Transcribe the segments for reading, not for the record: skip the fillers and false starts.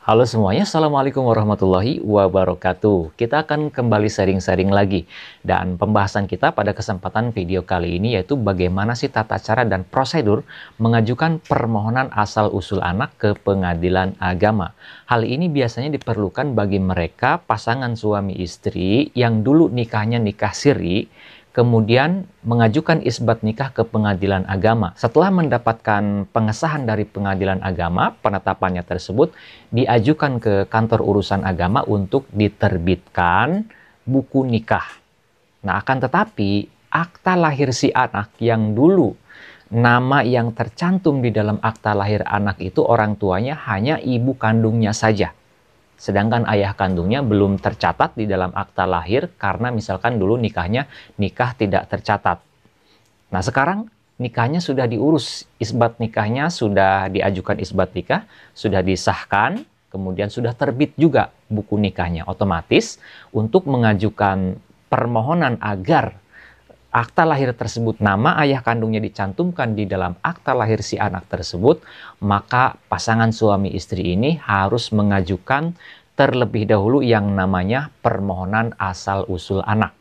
Halo semuanya, Assalamualaikum warahmatullahi wabarakatuh. Kita akan kembali sharing-sharing lagi. Dan pembahasan kita pada kesempatan video kali ini yaitu bagaimana sih tata cara dan prosedur mengajukan permohonan asal-usul anak ke pengadilan agama. Hal ini biasanya diperlukan bagi mereka pasangan suami istri yang dulu nikahnya nikah siri, kemudian mengajukan isbat nikah ke pengadilan agama. Setelah mendapatkan pengesahan dari pengadilan agama, penetapannya tersebut diajukan ke kantor urusan agama untuk diterbitkan buku nikah. Nah, akan tetapi akta lahir si anak yang dulu nama yang tercantum di dalam akta lahir anak itu orang tuanya hanya ibu kandungnya saja. Sedangkan ayah kandungnya belum tercatat di dalam akta lahir karena misalkan dulu nikahnya nikah tidak tercatat. Nah sekarang nikahnya sudah diurus, isbat nikahnya sudah diajukan isbat nikah, sudah disahkan, kemudian sudah terbit juga buku nikahnya. Otomatis untuk mengajukan permohonan agar akta lahir tersebut nama ayah kandungnya dicantumkan di dalam akta lahir si anak tersebut, maka pasangan suami istri ini harus mengajukan terlebih dahulu yang namanya permohonan asal-usul anak.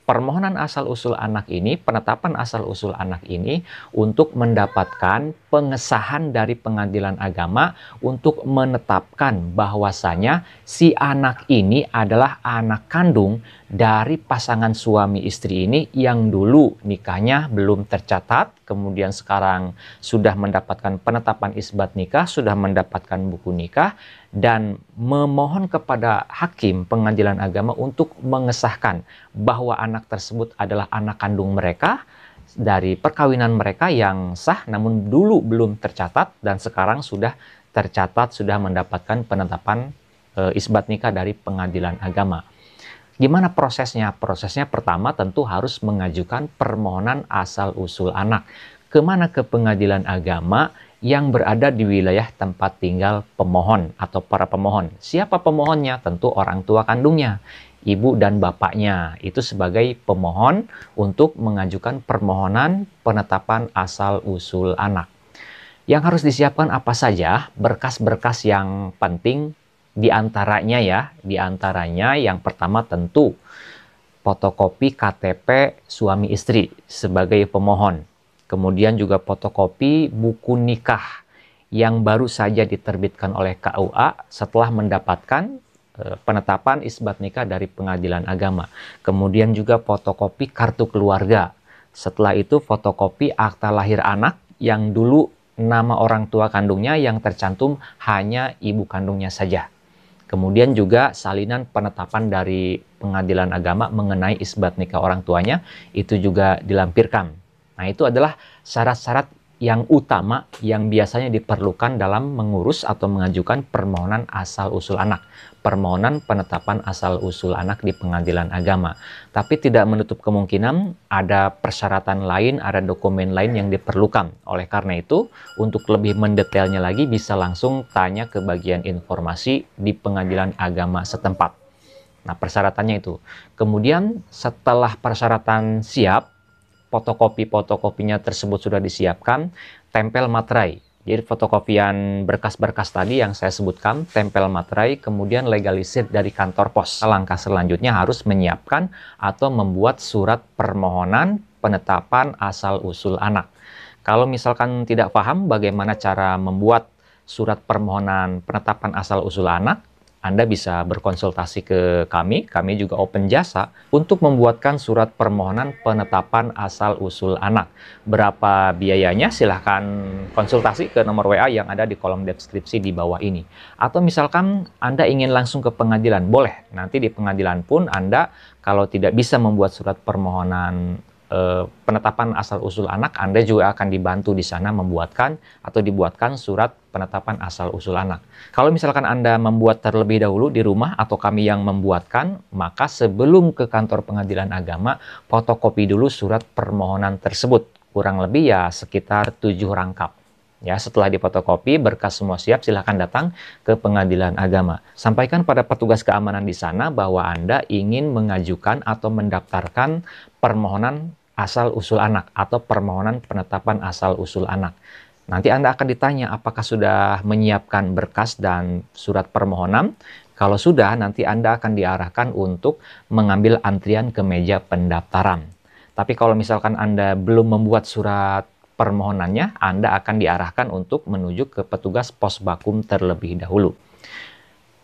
Permohonan asal-usul anak ini, penetapan asal-usul anak ini untuk mendapatkan pengesahan dari pengadilan agama untuk menetapkan bahwasanya si anak ini adalah anak kandung dari pasangan suami istri ini yang dulu nikahnya belum tercatat, kemudian sekarang sudah mendapatkan penetapan isbat nikah, sudah mendapatkan buku nikah, dan memohon kepada hakim pengadilan agama untuk mengesahkan bahwa anak tersebut adalah anak kandung mereka dari perkawinan mereka yang sah namun dulu belum tercatat dan sekarang sudah tercatat, sudah mendapatkan penetapan isbat nikah dari pengadilan agama. Gimana prosesnya? Prosesnya pertama tentu harus mengajukan permohonan asal-usul anak. Kemana? Ke pengadilan agama yang berada di wilayah tempat tinggal pemohon atau para pemohon. Siapa pemohonnya? Tentu orang tua kandungnya, ibu dan bapaknya. Itu sebagai pemohon untuk mengajukan permohonan penetapan asal-usul anak. Yang harus disiapkan apa saja? Berkas-berkas yang penting diantaranya yang pertama tentu fotokopi KTP suami istri sebagai pemohon. Kemudian juga fotokopi buku nikah yang baru saja diterbitkan oleh KUA setelah mendapatkan penetapan isbat nikah dari pengadilan agama. Kemudian juga fotokopi kartu keluarga. Setelah itu fotokopi akta lahir anak yang dulu nama orang tua kandungnya yang tercantum hanya ibu kandungnya saja. Kemudian juga salinan penetapan dari pengadilan agama mengenai isbat nikah orang tuanya itu juga dilampirkan. Nah, itu adalah syarat-syarat yang utama yang biasanya diperlukan dalam mengurus atau mengajukan permohonan asal-usul anak. Permohonan penetapan asal-usul anak di pengadilan agama. Tapi tidak menutup kemungkinan ada persyaratan lain, ada dokumen lain yang diperlukan. Oleh karena itu, untuk lebih mendetailnya lagi bisa langsung tanya ke bagian informasi di pengadilan agama setempat. Nah, persyaratannya itu. Kemudian setelah persyaratan siap, fotokopinya tersebut sudah disiapkan, tempel materai. Jadi fotokopian berkas-berkas tadi yang saya sebutkan, tempel materai, kemudian legalisir dari kantor pos. Langkah selanjutnya harus menyiapkan atau membuat surat permohonan penetapan asal-usul anak. Kalau misalkan tidak paham bagaimana cara membuat surat permohonan penetapan asal-usul anak, Anda bisa berkonsultasi ke kami juga open jasa untuk membuatkan surat permohonan penetapan asal-usul anak. Berapa biayanya? Silahkan konsultasi ke nomor WA yang ada di kolom deskripsi di bawah ini. Atau misalkan Anda ingin langsung ke pengadilan, boleh. Nanti di pengadilan pun Anda kalau tidak bisa membuat surat permohonan penetapan asal-usul anak, Anda juga akan dibantu di sana membuatkan atau dibuatkan surat penetapan asal-usul anak. Kalau misalkan Anda membuat terlebih dahulu di rumah atau kami yang membuatkan, maka sebelum ke kantor pengadilan agama, fotokopi dulu surat permohonan tersebut. Kurang lebih ya sekitar 7 rangkap. Ya, setelah difotokopi, berkas semua siap, silahkan datang ke pengadilan agama. Sampaikan pada petugas keamanan di sana bahwa Anda ingin mengajukan atau mendaftarkan permohonan asal-usul anak atau permohonan penetapan asal-usul anak. Nanti Anda akan ditanya apakah sudah menyiapkan berkas dan surat permohonan. Kalau sudah, nanti Anda akan diarahkan untuk mengambil antrian ke meja pendaftaran. Tapi kalau misalkan Anda belum membuat surat permohonannya, Anda akan diarahkan untuk menuju ke petugas pos bakum terlebih dahulu.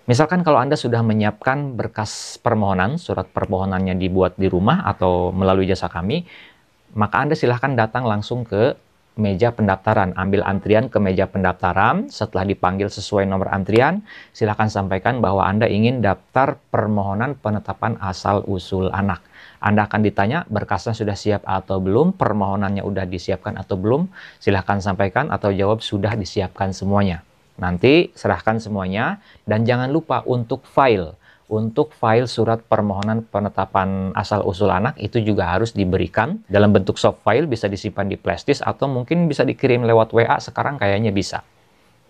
Misalkan kalau Anda sudah menyiapkan berkas permohonan, surat permohonannya dibuat di rumah atau melalui jasa kami, maka Anda silahkan datang langsung ke meja pendaftaran. Ambil antrian ke meja pendaftaran. Setelah dipanggil sesuai nomor antrian, silahkan sampaikan bahwa Anda ingin daftar permohonan penetapan asal-usul anak. Anda akan ditanya berkasnya sudah siap atau belum, permohonannya sudah disiapkan atau belum. Silahkan sampaikan atau jawab sudah disiapkan semuanya. Nanti serahkan semuanya dan jangan lupa untuk file. Untuk file surat permohonan penetapan asal-usul anak itu juga harus diberikan dalam bentuk soft file, bisa disimpan di flashdisk atau mungkin bisa dikirim lewat WA, sekarang kayaknya bisa.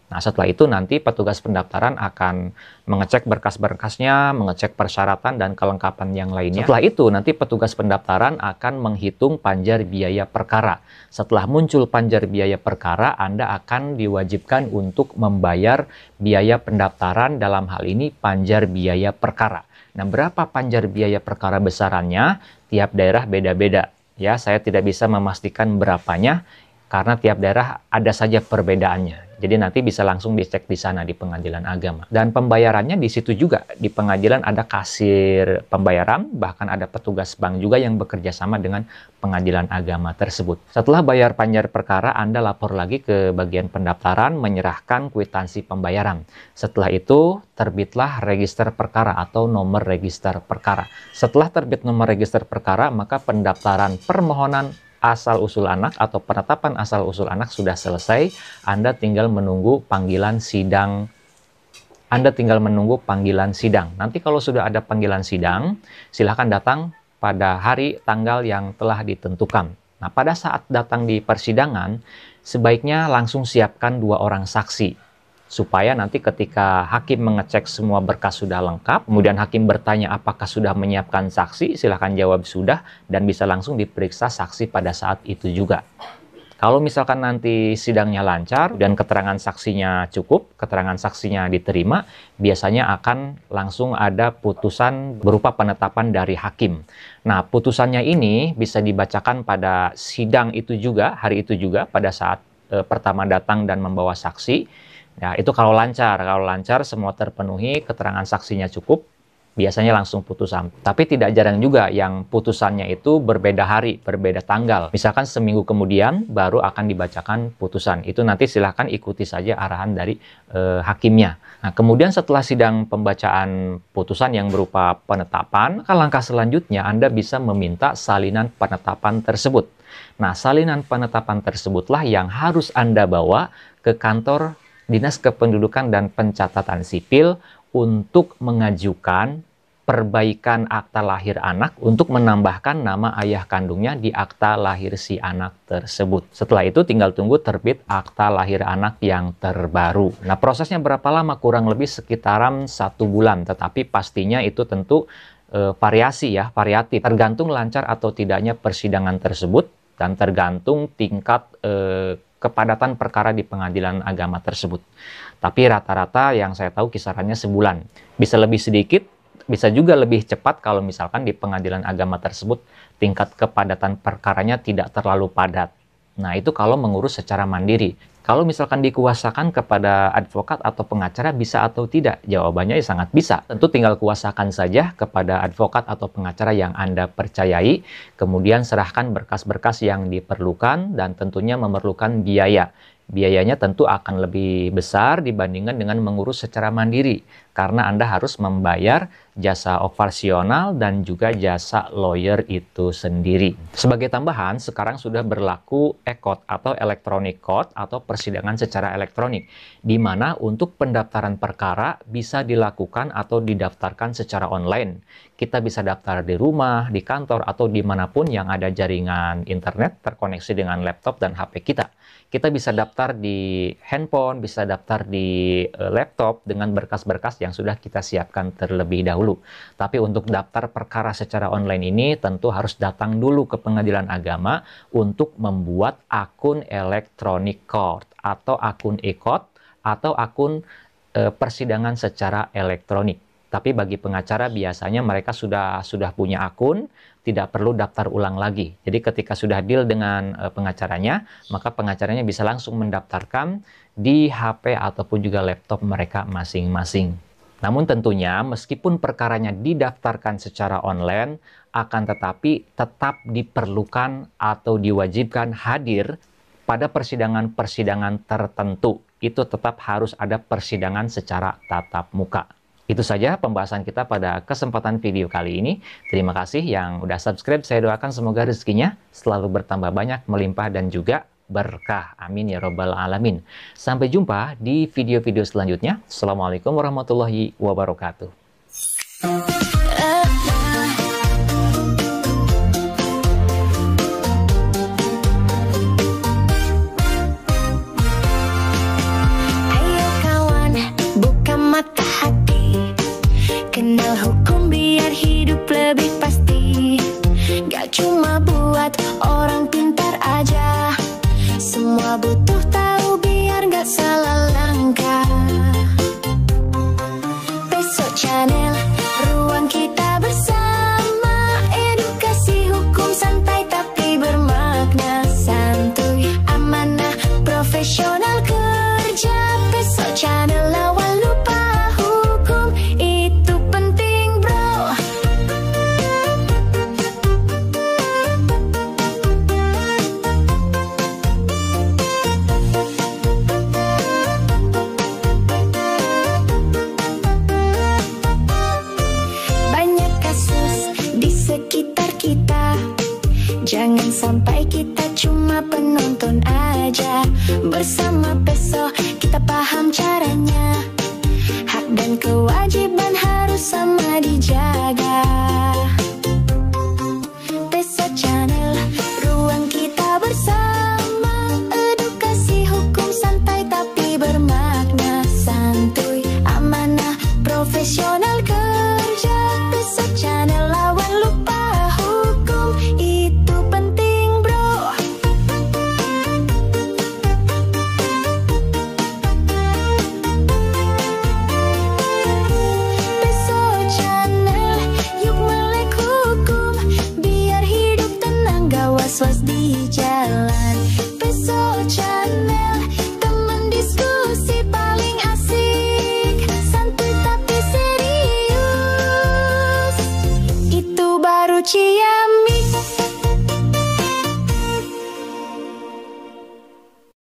Nah, setelah itu nanti petugas pendaftaran akan mengecek berkas-berkasnya, mengecek persyaratan dan kelengkapan yang lainnya. Setelah itu nanti petugas pendaftaran akan menghitung panjar biaya perkara. Setelah muncul panjar biaya perkara, Anda akan diwajibkan untuk membayar biaya pendaftaran, dalam hal ini panjar biaya perkara. Nah, berapa panjar biaya perkara besarannya? Tiap daerah beda-beda. Ya, saya tidak bisa memastikan berapanya karena tiap daerah ada saja perbedaannya. Jadi nanti bisa langsung dicek di sana di Pengadilan Agama. Dan pembayarannya di situ juga. Di pengadilan ada kasir pembayaran, bahkan ada petugas bank juga yang bekerja sama dengan Pengadilan Agama tersebut. Setelah bayar panjar perkara, Anda lapor lagi ke bagian pendaftaran, menyerahkan kwitansi pembayaran. Setelah itu, terbitlah register perkara atau nomor register perkara. Setelah terbit nomor register perkara, maka pendaftaran permohonan asal-usul anak atau penetapan asal-usul anak sudah selesai. Anda tinggal menunggu panggilan sidang. Nanti kalau sudah ada panggilan sidang, silahkan datang pada hari tanggal yang telah ditentukan. Nah, pada saat datang di persidangan, sebaiknya langsung siapkan 2 orang saksi. Supaya nanti ketika hakim mengecek semua berkas sudah lengkap, kemudian hakim bertanya apakah sudah menyiapkan saksi, silahkan jawab sudah, dan bisa langsung diperiksa saksi pada saat itu juga. Kalau misalkan nanti sidangnya lancar dan keterangan saksinya cukup, keterangan saksinya diterima, biasanya akan langsung ada putusan berupa penetapan dari hakim. Nah, putusannya ini bisa dibacakan pada sidang itu juga, hari itu juga, pada saat pertama datang dan membawa saksi. Ya, itu kalau lancar semua terpenuhi, keterangan saksinya cukup, biasanya langsung putusan. Tapi tidak jarang juga yang putusannya itu berbeda hari, berbeda tanggal. Misalkan seminggu kemudian baru akan dibacakan putusan. Itu nanti silahkan ikuti saja arahan dari hakimnya. Nah, kemudian setelah sidang pembacaan putusan yang berupa penetapan, maka langkah selanjutnya Anda bisa meminta salinan penetapan tersebut. Nah, salinan penetapan tersebutlah yang harus Anda bawa ke kantor Dinas Kependudukan dan Pencatatan Sipil untuk mengajukan perbaikan akta lahir anak untuk menambahkan nama ayah kandungnya di akta lahir si anak tersebut. Setelah itu tinggal tunggu terbit akta lahir anak yang terbaru. Nah, prosesnya berapa lama? Kurang lebih sekitaran 1 bulan, tetapi pastinya itu tentu variatif, tergantung lancar atau tidaknya persidangan tersebut dan tergantung tingkat kepadatan perkara di Pengadilan Agama tersebut. Tapi rata-rata yang saya tahu kisarannya sebulan. Bisa lebih sedikit, bisa juga lebih cepat kalau misalkan di Pengadilan Agama tersebut tingkat kepadatan perkaranya tidak terlalu padat. Nah, itu kalau mengurus secara mandiri. Kalau misalkan dikuasakan kepada advokat atau pengacara, bisa atau tidak? Jawabannya ya sangat bisa. Tentu tinggal kuasakan saja kepada advokat atau pengacara yang Anda percayai, kemudian serahkan berkas-berkas yang diperlukan dan tentunya memerlukan biaya. Biayanya tentu akan lebih besar dibandingkan dengan mengurus secara mandiri, karena Anda harus membayar jasa operasional dan juga jasa lawyer itu sendiri. Sebagai tambahan, sekarang sudah berlaku e-court atau electronic court atau persidangan secara elektronik, di mana untuk pendaftaran perkara bisa dilakukan atau didaftarkan secara online. Kita bisa daftar di rumah, di kantor, atau dimanapun yang ada jaringan internet terkoneksi dengan laptop dan HP kita. Kita bisa daftar di handphone, bisa daftar di laptop dengan berkas-berkas yang sudah kita siapkan terlebih dahulu. Tapi untuk daftar perkara secara online ini tentu harus datang dulu ke Pengadilan Agama untuk membuat akun electronic court atau akun e-court, atau akun persidangan secara elektronik. Tapi bagi pengacara biasanya mereka sudah punya akun, tidak perlu daftar ulang lagi. Jadi ketika sudah deal dengan pengacaranya, maka pengacaranya bisa langsung mendaftarkan di HP ataupun juga laptop mereka masing-masing. Namun tentunya meskipun perkaranya didaftarkan secara online, akan tetapi tetap diperlukan atau diwajibkan hadir pada persidangan-persidangan tertentu. Itu tetap harus ada persidangan secara tatap muka. Itu saja pembahasan kita pada kesempatan video kali ini. Terima kasih yang udah subscribe. Saya doakan semoga rezekinya selalu bertambah banyak, melimpah, dan juga berkah. Amin ya robbal alamin. Sampai jumpa di video-video selanjutnya. Assalamualaikum warahmatullahi wabarakatuh. Kenal hukum biar hidup lebih pasti. Gak cuma buat orang pintar aja, semua butuh tahu biar gak salah langkah. Besok Channel, ruang kita bersama. Edukasi hukum santai tapi bermakna. Santuy, amanah, profesional kerja. Besok Channel, lawan lupa hukum. Itu penting bro. Banyak kasus di sekitar kita, jangan sampai kita cuma penonton aja. Bersama Peso kita paham caranya. Hak dan kewajiban harus sama dijaga. Peso Channel, ruang kita bersama. Edukasi hukum santai tapi bermakna. Santuy, amanah, profesional kerja. Peso Channel, lawan lupa hukum. Itu penting bro. Besok Channel, yuk melek hukum. Biar hidup tenang, gak was-was dijak.